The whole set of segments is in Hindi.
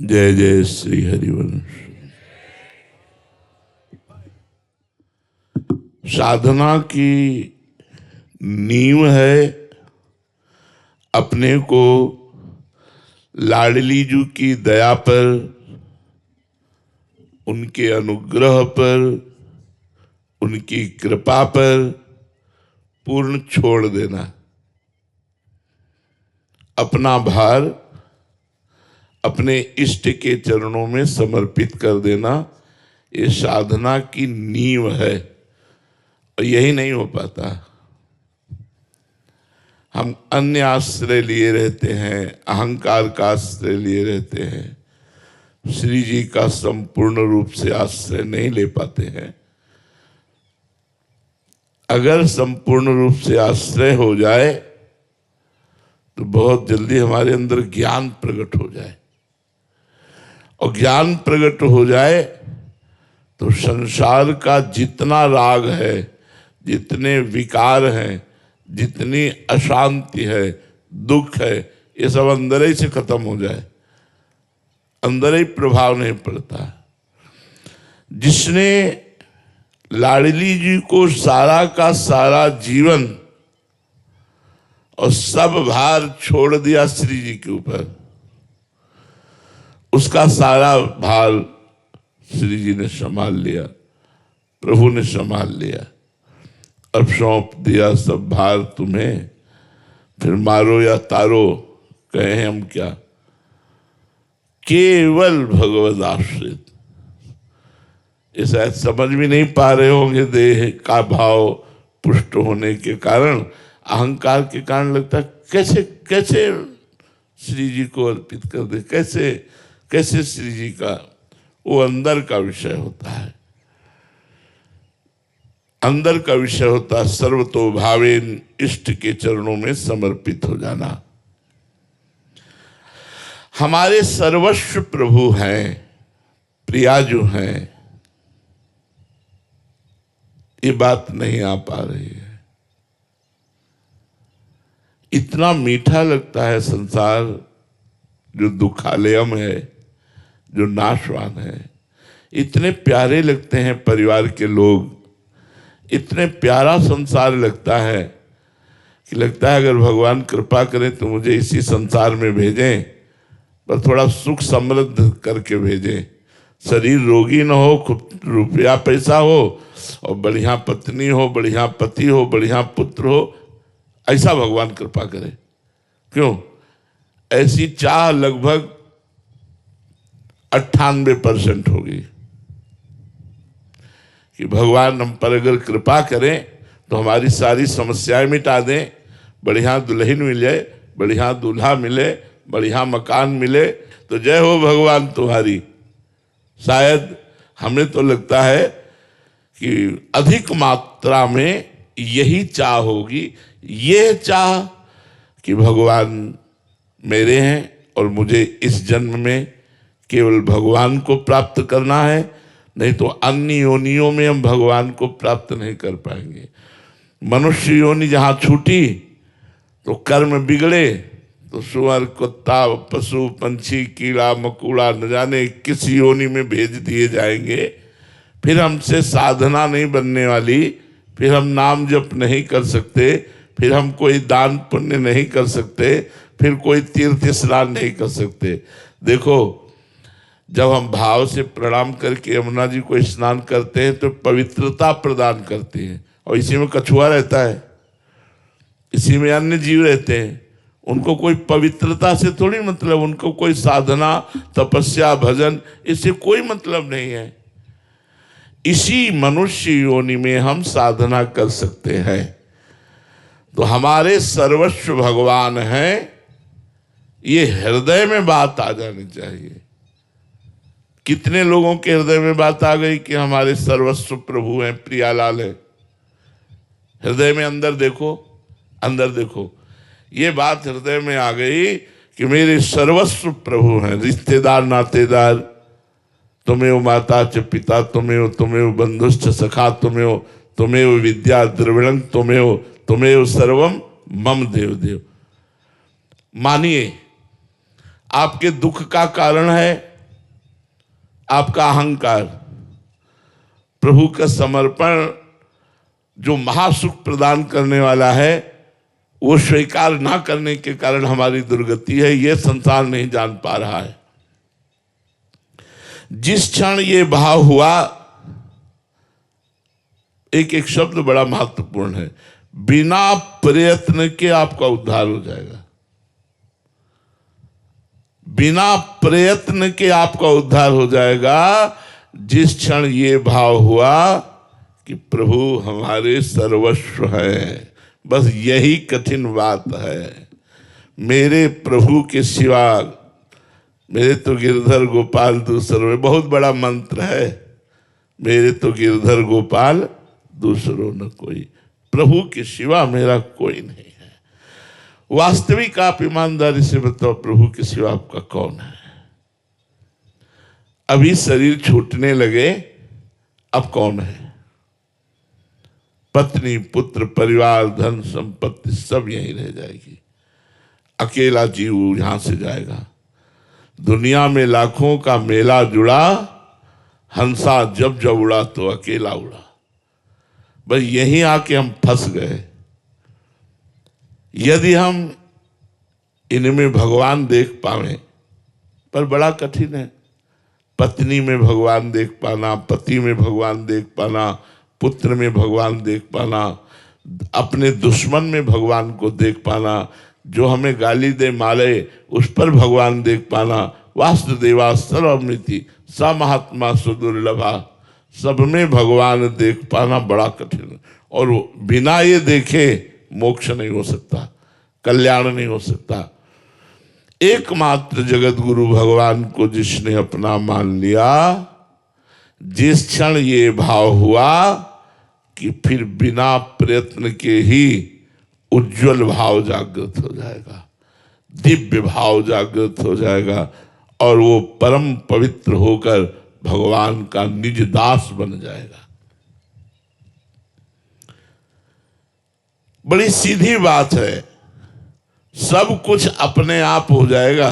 जय जय श्री हरिवंश। साधना की नींव है अपने को लाडली जी की दया पर, उनके अनुग्रह पर, उनकी कृपा पर पूर्ण छोड़ देना, अपना भार अपने इष्ट के चरणों में समर्पित कर देना। ये साधना की नींव है और यही नहीं हो पाता। हम अन्य आश्रय लिए रहते हैं, अहंकार का आश्रय लिए रहते हैं, श्री जी का संपूर्ण रूप से आश्रय नहीं ले पाते हैं। अगर संपूर्ण रूप से आश्रय हो जाए तो बहुत जल्दी हमारे अंदर ज्ञान प्रकट हो जाए, और ज्ञान प्रकट हो जाए तो संसार का जितना राग है, जितने विकार हैं, जितनी अशांति है, दुख है, ये सब अंदर ही से खत्म हो जाए, अंदर ही प्रभाव नहीं पड़ता। जिसने लाडली जी को सारा का सारा जीवन और सब भार छोड़ दिया श्री जी के ऊपर, उसका सारा भार श्री जी ने संभाल लिया, प्रभु ने संभाल लिया। अब सौंप दिया सब भार तुम्हें, फिर मारो या तारो कहें हम क्या, केवल भगवद आश्रित। ये शायद समझ भी नहीं पा रहे होंगे, देह का भाव पुष्ट होने के कारण, अहंकार के कारण लगता है कैसे कैसे श्री जी को अर्पित कर दे, कैसे कैसे श्री जी का। वो अंदर का विषय होता है, अंदर का विषय होता है सर्वतो भावेन, इष्ट के चरणों में समर्पित हो जाना। हमारे सर्वस्व प्रभु हैं, प्रियाजू हैं, ये बात नहीं आ पा रही है। इतना मीठा लगता है संसार जो दुखालयम है, जो नाशवान है। इतने प्यारे लगते हैं परिवार के लोग, इतने प्यारा संसार लगता है कि लगता है अगर भगवान कृपा करें तो मुझे इसी संसार में भेजें, पर थोड़ा सुख समृद्ध करके भेजें। शरीर रोगी न हो, खूब रुपया पैसा हो, और बढ़िया पत्नी हो, बढ़िया पति हो, बढ़िया पुत्र हो, ऐसा भगवान कृपा करे। क्यों? ऐसी चाह लगभग 98% होगी कि भगवान हम पर अगर कृपा करें तो हमारी सारी समस्याएं मिटा दें, बढ़िया दुल्हन मिले, बढ़िया दूल्हा मिले, बढ़िया मकान मिले, तो जय हो भगवान तुम्हारी। शायद हमें तो लगता है कि अधिक मात्रा में यही चाह होगी, ये चाह कि भगवान मेरे हैं और मुझे इस जन्म में केवल भगवान को प्राप्त करना है, नहीं तो अन्य योनियों में हम भगवान को प्राप्त नहीं कर पाएंगे। मनुष्य योनि जहाँ छूटी तो कर्म बिगड़े तो सुअर, कुत्ता, पशु, पंछी, कीड़ा मकोड़ा न जाने किस योनि में भेज दिए जाएंगे। फिर हमसे साधना नहीं बनने वाली, फिर हम नाम जप नहीं कर सकते, फिर हम कोई दान पुण्य नहीं कर सकते, फिर कोई तीर्थ स्नान नहीं कर सकते। देखो, जब हम भाव से प्रणाम करके यमुना जी को स्नान करते हैं तो पवित्रता प्रदान करते हैं, और इसी में कछुआ रहता है, इसी में अन्य जीव रहते हैं। उनको कोई पवित्रता से थोड़ी मतलब, उनको कोई साधना, तपस्या, भजन, इससे कोई मतलब नहीं है। इसी मनुष्य योनि में हम साधना कर सकते हैं। तो हमारे सर्वस्व भगवान हैं, ये हृदय में बात आ जानी चाहिए। कितने लोगों के हृदय में बात आ गई कि हमारे सर्वस्व प्रभु हैं, प्रियालाल है। हृदय में अंदर देखो, अंदर देखो, ये बात हृदय में आ गई कि मेरे सर्वस्व प्रभु हैं। रिश्तेदार, नातेदार, तुमेव माता च पिता, तुमेव बंधुश्च सखा, तुमेव विद्या द्रविणं, तुमेव सर्वम मम देव देव। मानिए, आपके दुख का कारण है आपका अहंकार। प्रभु का समर्पण जो महासुख प्रदान करने वाला है, वो स्वीकार ना करने के कारण हमारी दुर्गति है। ये संसार नहीं जान पा रहा है। जिस क्षण ये भाव हुआ, एक एक शब्द बड़ा महत्वपूर्ण है, बिना प्रयत्न के आपका उद्धार हो जाएगा। बिना प्रयत्न के आपका उद्धार हो जाएगा। जिस क्षण ये भाव हुआ कि प्रभु हमारे सर्वस्व है, बस यही कठिन बात है। मेरे प्रभु के सिवा मेरे तो गिरधर गोपाल दूसरों, बहुत बड़ा मंत्र है, मेरे तो गिरधर गोपाल दूसरों न कोई, प्रभु के सिवा मेरा कोई नहीं है। वास्तविक आप ईमानदारी से बताओ, प्रभु के सिवा आपका कौन है? अभी शरीर छूटने लगे, अब कौन है? पत्नी, पुत्र, परिवार, धन संपत्ति सब यहीं रह जाएगी। अकेला जीव यहां से जाएगा। दुनिया में लाखों का मेला जुड़ा, हंसा जब जब उड़ा तो अकेला उड़ा। बस यहीं आके हम फंस गए। यदि हम इनमें भगवान देख पावे, पर बड़ा कठिन है। पत्नी में भगवान देख पाना, पति में भगवान देख पाना, पुत्र में भगवान देख पाना, अपने दुश्मन में भगवान को देख पाना, जो हमें गाली दे मारे उस पर भगवान देख पाना। वासुदेवा सर्वमिति स महात्मा सुदुर्लभा, सब में भगवान देख पाना बड़ा कठिन। और बिना ये देखे मोक्ष नहीं हो सकता, कल्याण नहीं हो सकता। एकमात्र जगत गुरु भगवान को जिसने अपना मान लिया, जिस क्षण ये भाव हुआ कि फिर बिना प्रयत्न के ही उज्जवल भाव जागृत हो जाएगा, दिव्य भाव जागृत हो जाएगा, और वो परम पवित्र होकर भगवान का निज दास बन जाएगा। बड़ी सीधी बात है, सब कुछ अपने आप हो जाएगा,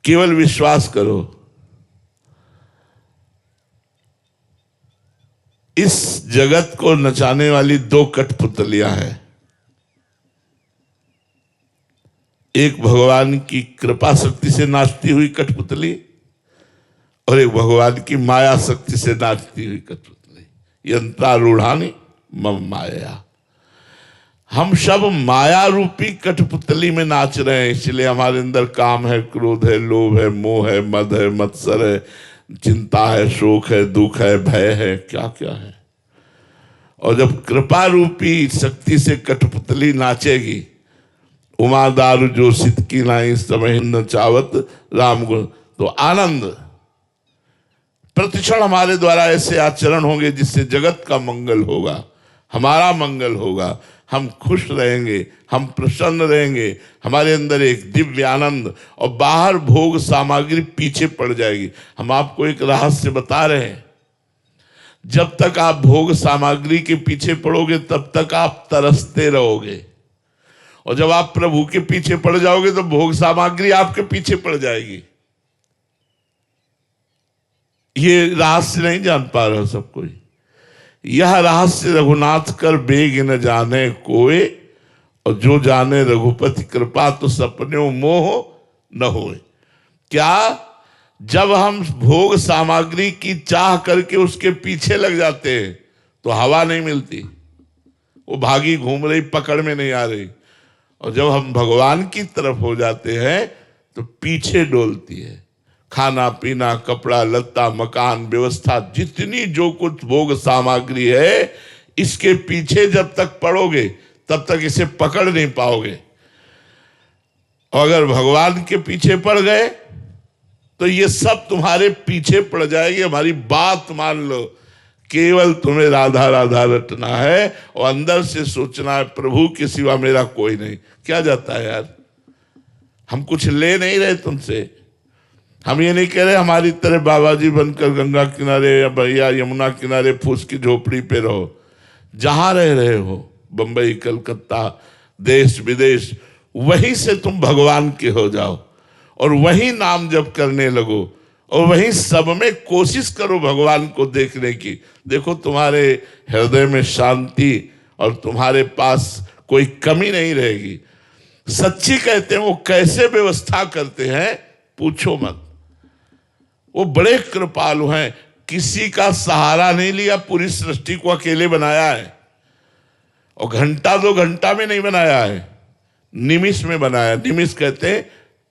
केवल विश्वास करो। इस जगत को नचाने वाली दो कठपुतलियां हैं, एक भगवान की कृपा शक्ति से नाचती हुई कठपुतली, और एक भगवान की माया शक्ति से नाचती हुई कठपुतली। यंत्रारूढ़ानि मम माया। हम सब माया रूपी कठपुतली में नाच रहे हैं, इसलिए हमारे अंदर काम है, क्रोध है, लोभ है, मोह है, मद है, मत्सर है, चिंता है, शोक है, दुख है, भय है, क्या क्या है। और जब कृपा रूपी शक्ति से कठपुतली नाचेगी, उमादार जो सितकी नाई समय न चावत राम गुण, तो आनंद प्रतिक्षण हमारे द्वारा ऐसे आचरण होंगे जिससे जगत का मंगल होगा, हमारा मंगल होगा। हम खुश रहेंगे, हम प्रसन्न रहेंगे, हमारे अंदर एक दिव्य आनंद, और बाहर भोग सामग्री पीछे पड़ जाएगी। हम आपको एक रहस्य बता रहे हैं, जब तक आप भोग सामग्री के पीछे पड़ोगे तब तक आप तरसते रहोगे, और जब आप प्रभु के पीछे पड़ जाओगे तो भोग सामग्री आपके पीछे पड़ जाएगी। ये रहस्य नहीं जान पा रहा सब कोई। यह रहस्य रघुनाथ कर बेग न जाने कोई, और जो जाने रघुपति कृपा तो सपने मोह न होए। क्या? जब हम भोग सामग्री की चाह करके उसके पीछे लग जाते हैं तो हवा नहीं मिलती, वो भागी घूम रही, पकड़ में नहीं आ रही। और जब हम भगवान की तरफ हो जाते हैं तो पीछे डोलती है। खाना पीना, कपड़ा लत्ता, मकान, व्यवस्था, जितनी जो कुछ भोग सामग्री है, इसके पीछे जब तक पड़ोगे तब तक इसे पकड़ नहीं पाओगे। और अगर भगवान के पीछे पड़ गए तो ये सब तुम्हारे पीछे पड़ जाएगी। हमारी बात मान लो, केवल तुम्हें राधा राधा रटना है और अंदर से सोचना है प्रभु के सिवा मेरा कोई नहीं। क्या जाता है यार, हम कुछ ले नहीं रहे तुमसे। हम ये नहीं कह रहे हमारी तरह बाबा जी बनकर गंगा किनारे या भैया यमुना किनारे फूस की झोपड़ी पे रहो। जहां रह रहे हो, बंबई, कलकत्ता, देश विदेश, वहीं से तुम भगवान के हो जाओ और वहीं नाम जप करने लगो और वहीं सब में कोशिश करो भगवान को देखने की। देखो तुम्हारे हृदय में शांति और तुम्हारे पास कोई कमी नहीं रहेगी। सच्ची कहते हैं वो कैसे व्यवस्था करते हैं पूछो मत। वो बड़े कृपालु हैं, किसी का सहारा नहीं लिया, पूरी सृष्टि को अकेले बनाया है और घंटा 2 घंटा में नहीं बनाया है, निमिष में बनाया। निमिष कहते हैं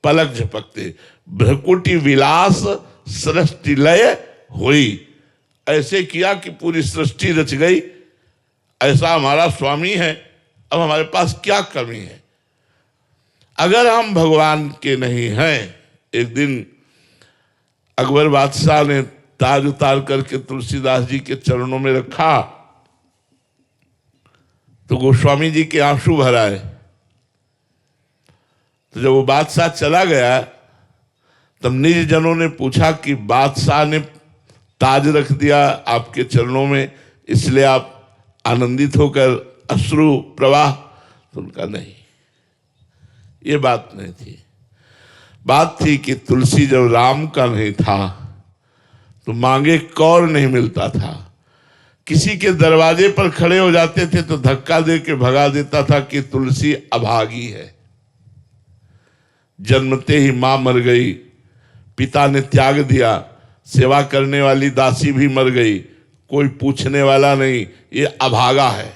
पलक झपकते। भ्रकुटी विलास सृष्टि लय हुई, ऐसे किया कि पूरी सृष्टि रच गई। ऐसा हमारा स्वामी है, अब हमारे पास क्या कमी है। अगर हम भगवान के नहीं हैं, एक दिन अकबर बादशाह ने ताज उतार करके तुलसीदास जी के चरणों में रखा तो गोस्वामी जी के आंसू भर आए। तो जब वो बादशाह चला गया तब निज जनों ने पूछा कि बादशाह ने ताज रख दिया आपके चरणों में, इसलिए आप आनंदित होकर अश्रु प्रवाह। तो उनका नहीं, ये बात नहीं थी। बात थी कि तुलसी जब राम का नहीं था तो मांगे कौर नहीं मिलता था। किसी के दरवाजे पर खड़े हो जाते थे तो धक्का दे के भगा देता था कि तुलसी अभागी है। जन्मते ही मां मर गई, पिता ने त्याग दिया, सेवा करने वाली दासी भी मर गई, कोई पूछने वाला नहीं, ये अभागा है।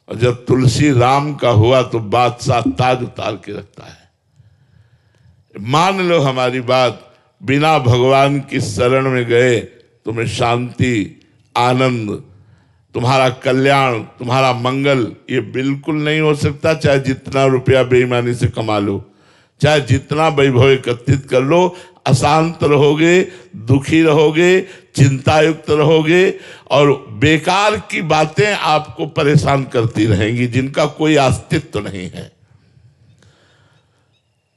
और जब तुलसी राम का हुआ तो बादशाह ताज उतार के रखता है। मान लो हमारी बात, बिना भगवान की शरण में गए तुम्हें शांति, आनंद, तुम्हारा कल्याण, तुम्हारा मंगल ये बिल्कुल नहीं हो सकता। चाहे जितना रुपया बेईमानी से कमा लो, चाहे जितना वैभव एकत्रित कर लो, अशांत रहोगे, दुखी रहोगे, चिंतायुक्त रहोगे और बेकार की बातें आपको परेशान करती रहेंगी जिनका कोई अस्तित्व नहीं है।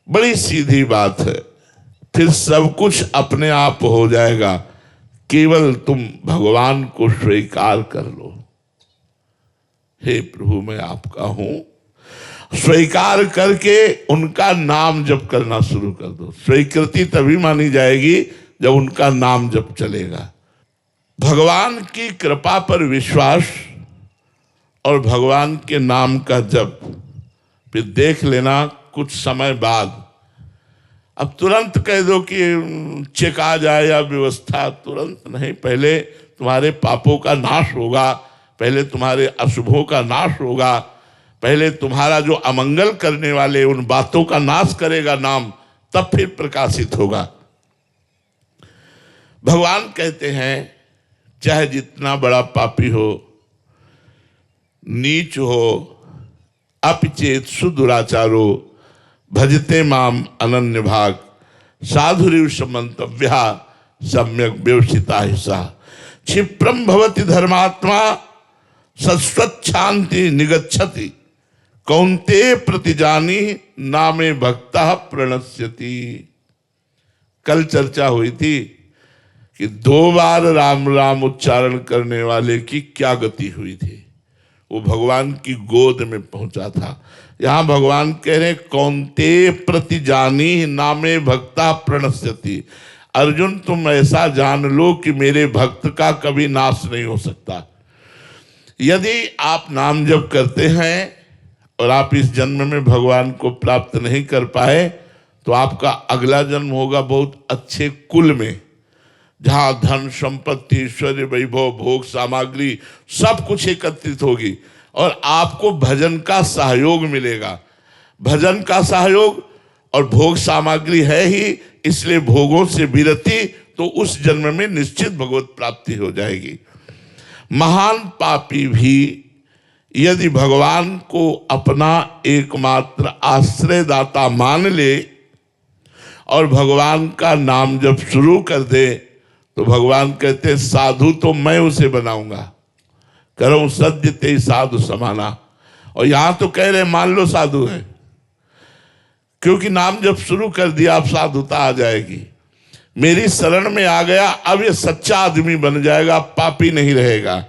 बड़ी सीधी बात है। फिर सब कुछ अपने आप हो जाएगा, केवल तुम भगवान को स्वीकार कर लो। हे प्रभु मैं आपका हूं, स्वीकार करके उनका नाम जप करना शुरू कर दो। स्वीकृति तभी मानी जाएगी जब उनका नाम जप चलेगा। भगवान की कृपा पर विश्वास और भगवान के नाम का जप, फिर देख लेना कुछ समय बाद। अब तुरंत कह दो कि चेक आ जाए या व्यवस्था, तुरंत नहीं। पहले तुम्हारे पापों का नाश होगा, पहले तुम्हारे अशुभों का नाश होगा, पहले तुम्हारा जो अमंगल करने वाले उन बातों का नाश करेगा नाम, तब फिर प्रकाशित होगा। भगवान कहते हैं चाहे जितना बड़ा पापी हो, नीच हो, अपिचेत सुदुराचारो, भजते माम अनन्य भाग, साधुरिव समन्तव्या सम्यक व्यवसिता हिसा, क्षिप्रम भवति धर्मात्मा सस्वच्छांति निगच्छति, कौन्ते प्रतिजानी नामे भक्ता प्रणश्यति। कल चर्चा हुई थी कि 2 बार राम राम उच्चारण करने वाले की क्या गति हुई थी। वो भगवान की गोद में पहुंचा था। यहां भगवान कह रहे कौन्ते प्रतिजानी नामे भक्ता प्रणश्यति। अर्जुन तुम ऐसा जान लो कि मेरे भक्त का कभी नाश नहीं हो सकता। यदि आप नाम जप करते हैं और आप इस जन्म में भगवान को प्राप्त नहीं कर पाए तो आपका अगला जन्म होगा बहुत अच्छे कुल में, जहां धन संपत्ति ऐश्वर्य वैभव भोग सामग्री सब कुछ एकत्रित होगी और आपको भजन का सहयोग मिलेगा। भजन का सहयोग और भोग सामग्री है ही, इसलिए भोगों से विरति, तो उस जन्म में निश्चित भगवत प्राप्ति हो जाएगी। महान पापी भी यदि भगवान को अपना एकमात्र आश्रयदाता मान ले और भगवान का नाम जब शुरू कर दे तो भगवान कहते साधु तो मैं उसे बनाऊंगा, करो सद्य ते साधु समाना। और यहां तो कह रहे मान लो साधु है, क्योंकि नाम जब शुरू कर दिया अब साधुता आ जाएगी। मेरी शरण में आ गया, अब ये सच्चा आदमी बन जाएगा, पापी नहीं रहेगा।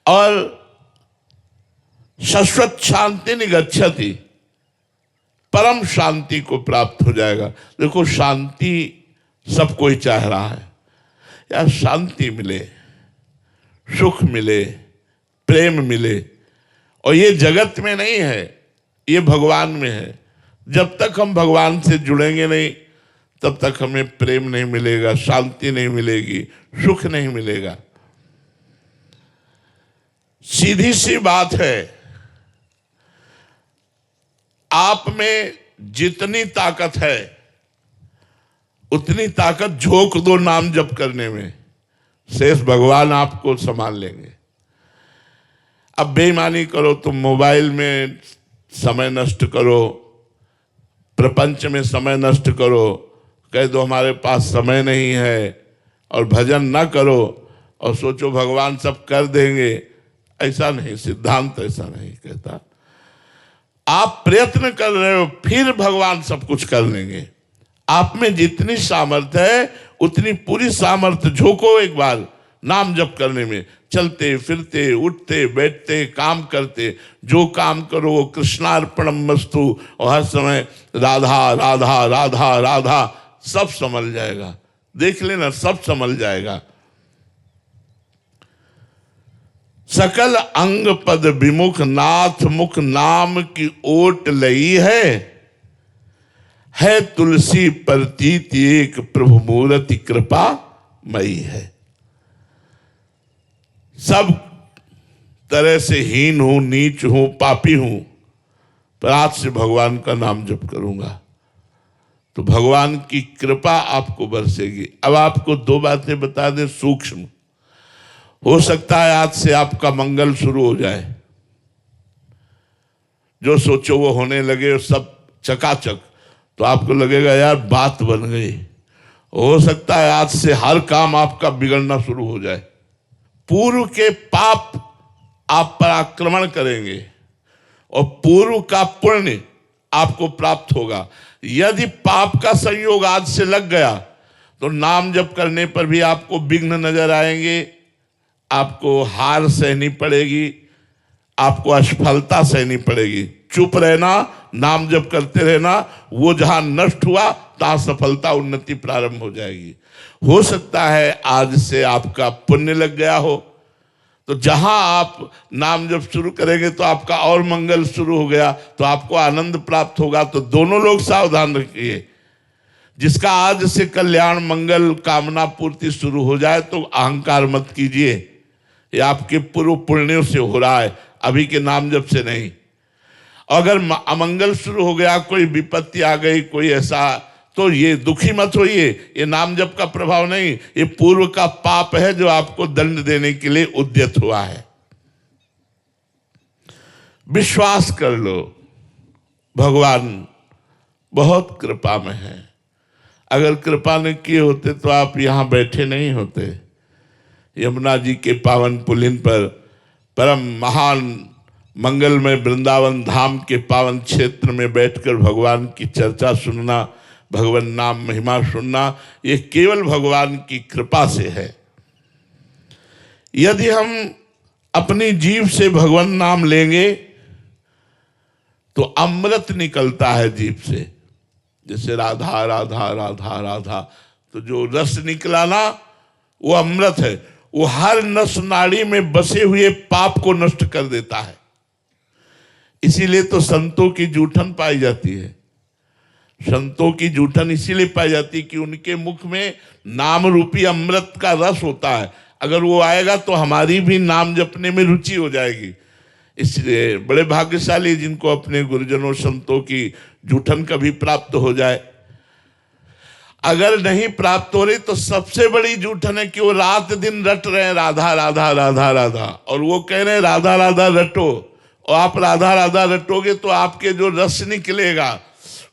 और शाश्वत शांति निगच्छति, परम शांति को प्राप्त हो जाएगा। देखो शांति सब कोई चाह रहा है, यार शांति मिले, सुख मिले, प्रेम मिले, और ये जगत में नहीं है, ये भगवान में है। जब तक हम भगवान से जुड़ेंगे नहीं तब तक हमें प्रेम नहीं मिलेगा, शांति नहीं मिलेगी, सुख नहीं मिलेगा। सीधी सी बात है, आप में जितनी ताकत है उतनी ताकत झोंक दो नाम जप करने में, शेष भगवान आपको संभाल लेंगे। अब बेईमानी करो, तुम मोबाइल में समय नष्ट करो, प्रपंच में समय नष्ट करो, कह दो हमारे पास समय नहीं है, और भजन ना करो और सोचो भगवान सब कर देंगे, ऐसा नहीं, सिद्धांत ऐसा नहीं कहता। आप प्रयत्न कर रहे हो फिर भगवान सब कुछ कर लेंगे। आप में जितनी सामर्थ्य है उतनी पूरी सामर्थ्य झोंको एक बार नाम जप करने में। चलते फिरते, उठते बैठते, काम करते, जो काम करो वो कृष्णार्पणमस्तु, और हर समय राधा राधा राधा राधा, सब संभल जाएगा। देख लेना, सब संभल जाएगा। सकल अंग पद विमुख नाथ मुख नाम की ओट लई है तुलसी प्रतीत एक प्रभु मूर्ति कृपा मई है। सब तरह से हीन हूं, नीच हूं, पापी हूं, पर आज से भगवान का नाम जप करूंगा तो भगवान की कृपा आपको बरसेगी। अब आपको दो बातें बता दें सूक्ष्म, हो सकता है आज से आपका मंगल शुरू हो जाए, जो सोचो वो होने लगे सब चकाचक, तो आपको लगेगा यार बात बन गई। हो सकता है आज से हर काम आपका बिगड़ना शुरू हो जाए। पूर्व के पाप आप पर आक्रमण करेंगे और पूर्व का पुण्य आपको प्राप्त होगा। यदि पाप का संयोग आज से लग गया तो नाम जप करने पर भी आपको विघ्न नजर आएंगे, आपको हार सहनी पड़ेगी, आपको असफलता सहनी पड़ेगी। चुप रहना, नाम जप करते रहना, वो जहां नष्ट हुआ तहां सफलता उन्नति प्रारंभ हो जाएगी। हो सकता है आज से आपका पुण्य लग गया हो, तो जहां आप नाम जप शुरू करेंगे तो आपका और मंगल शुरू हो गया तो आपको आनंद प्राप्त होगा। तो दोनों लोग सावधान रखिए, जिसका आज से कल्याण मंगल कामना पूर्ति शुरू हो जाए तो अहंकार मत कीजिए, ये आपके पूर्व पुण्यों से हो रहा है, अभी के नाम जप से नहीं। अगर अमंगल शुरू हो गया, कोई विपत्ति आ गई, कोई ऐसा, तो ये दुखी मत होइए, ये नाम जप का प्रभाव नहीं, ये पूर्व का पाप है जो आपको दंड देने के लिए उद्यत हुआ है। विश्वास कर लो, भगवान बहुत कृपा में है। अगर कृपा न किए होते तो आप यहां बैठे नहीं होते। यमुना जी के पावन पुलिन पर परम महान मंगलमय वृंदावन धाम के पावन क्षेत्र में बैठकर भगवान की चर्चा सुनना, भगवान नाम महिमा सुनना, ये केवल भगवान की कृपा से है। यदि हम अपनी जीभ से भगवान नाम लेंगे तो अमृत निकलता है जीभ से, जैसे राधा राधा राधा राधा, तो जो रस निकला ना वो अमृत है, वो हर नस नाड़ी में बसे हुए पाप को नष्ट कर देता है। इसीलिए तो संतों की जूठन पाई जाती है। संतों की जूठन इसीलिए पाई जाती है कि उनके मुख में नाम रूपी अमृत का रस होता है। अगर वो आएगा तो हमारी भी नाम जपने में रुचि हो जाएगी। इसलिए बड़े भाग्यशाली जिनको अपने गुरुजनों संतों की जूठन कभी प्राप्त हो जाए। अगर नहीं प्राप्त हो रही तो सबसे बड़ी जूठन है कि वो रात दिन रट रहे हैं राधा राधा राधा राधा, और वो कह रहे हैं राधा राधा रटो, और आप राधा राधा रटोगे तो आपके जो रस निकलेगा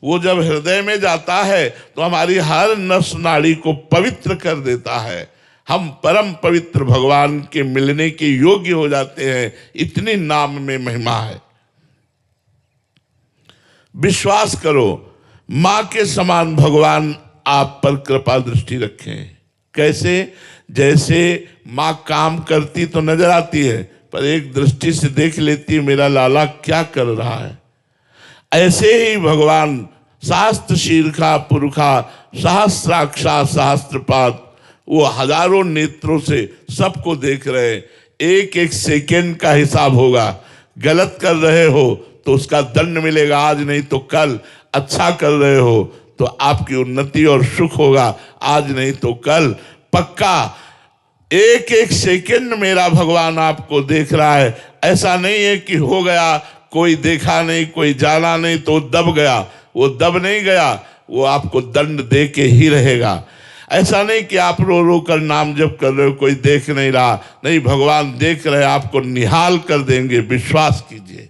वो जब हृदय में जाता है तो हमारी हर नस नाड़ी को पवित्र कर देता है। हम परम पवित्र भगवान के मिलने के योग्य हो जाते हैं, इतनी नाम में महिमा है। विश्वास करो, मां के समान भगवान आप पर कृपा दृष्टि रखें। कैसे? जैसे मां काम करती तो नजर आती है, पर एक दृष्टि से देख लेती मेरा लाला क्या कर रहा है। ऐसे ही भगवान शास्त्र शीर्षा पुरुषा सहस्राक्षा सहस्त्रपाद, वो हजारों नेत्रों से सबको देख रहे हैं। एक एक सेकेंड का हिसाब होगा। गलत कर रहे हो तो उसका दंड मिलेगा, आज नहीं तो कल। अच्छा कर रहे हो तो आपकी उन्नति और सुख होगा, आज नहीं तो कल पक्का। एक एक सेकंड मेरा भगवान आपको देख रहा है। ऐसा नहीं है कि हो गया, कोई देखा नहीं, कोई जाना नहीं तो दब गया। वो दब नहीं गया, वो आपको दंड दे के ही रहेगा। ऐसा नहीं कि आप रो रो कर नाम जप कर रहे हो, कोई देख नहीं रहा। नहीं, भगवान देख रहे, आपको निहाल कर देंगे, विश्वास कीजिए।